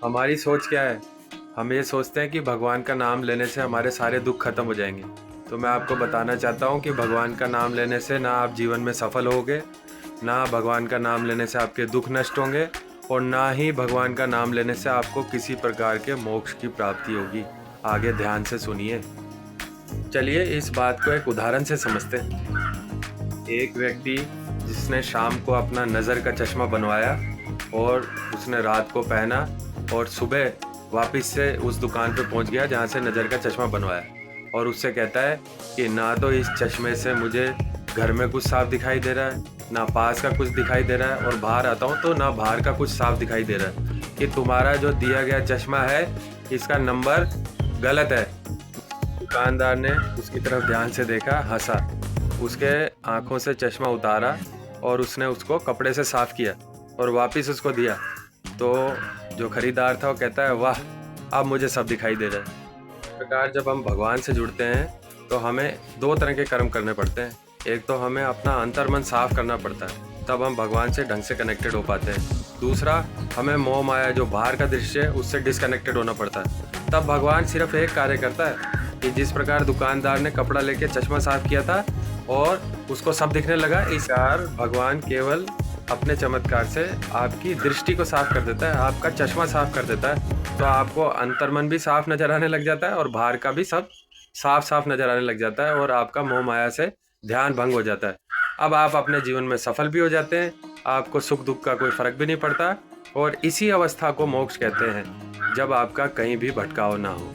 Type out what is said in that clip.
हमारी सोच क्या है? हम ये सोचते हैं कि भगवान का नाम लेने से हमारे सारे दुख खत्म हो जाएंगे। तो मैं आपको बताना चाहता हूँ कि भगवान का नाम लेने से ना आप जीवन में सफल होगे, ना भगवान का नाम लेने से आपके दुख नष्ट होंगे, और ना ही भगवान का नाम लेने से आपको किसी प्रकार के मोक्ष की प्राप्ति होगी। आगे ध्यान से सुनिए। चलिए इस बात को एक उदाहरण से समझते हैं। एक व्यक्ति जिसने शाम को अपना नज़र का चश्मा बनवाया और उसने रात को पहना और सुबह वापस से उस दुकान पे पहुंच गया जहां से नज़र का चश्मा बनवाया, और उससे कहता है कि ना तो इस चश्मे से मुझे घर में कुछ साफ दिखाई दे रहा है, ना पास का कुछ दिखाई दे रहा है, और बाहर आता हूँ तो ना बाहर का कुछ साफ दिखाई दे रहा है, कि तुम्हारा जो दिया गया चश्मा है इसका नंबर गलत है। दुकानदार ने उसकी तरफ ध्यान से देखा, हंसा, उसके आंखों से चश्मा उतारा और उसने उसको कपड़े से साफ किया और वापस उसको दिया। तो जो खरीदार था वो कहता है, वाह, अब मुझे सब दिखाई दे रहा है। इस प्रकार जब हम भगवान से जुड़ते हैं तो हमें दो तरह के कर्म करने पड़ते हैं। एक तो हमें अपना अंतर्मन साफ करना पड़ता है, तब हम भगवान से ढंग से कनेक्टेड हो पाते हैं। दूसरा, हमें मोह माया जो बाहर का दृश्य है उससे डिसकनेक्टेड होना पड़ता है। तब भगवान सिर्फ एक कार्य करता है कि जिस प्रकार दुकानदार ने कपड़ा लेके चश्मा साफ किया था और उसको सब दिखने लगा, इस प्रकार भगवान केवल अपने चमत्कार से आपकी दृष्टि को साफ कर देता है, आपका चश्मा साफ कर देता है। तो आपको अंतर्मन भी साफ नजर आने लग जाता है और बाहर का भी सब साफ साफ नजर आने लग जाता है, और आपका मोह माया से ध्यान भंग हो जाता है। अब आप अपने जीवन में सफल भी हो जाते हैं, आपको सुख दुख का कोई फर्क भी नहीं पड़ता, और इसी अवस्था को मोक्ष कहते हैं, जब आपका कहीं भी भटकाव ना हो।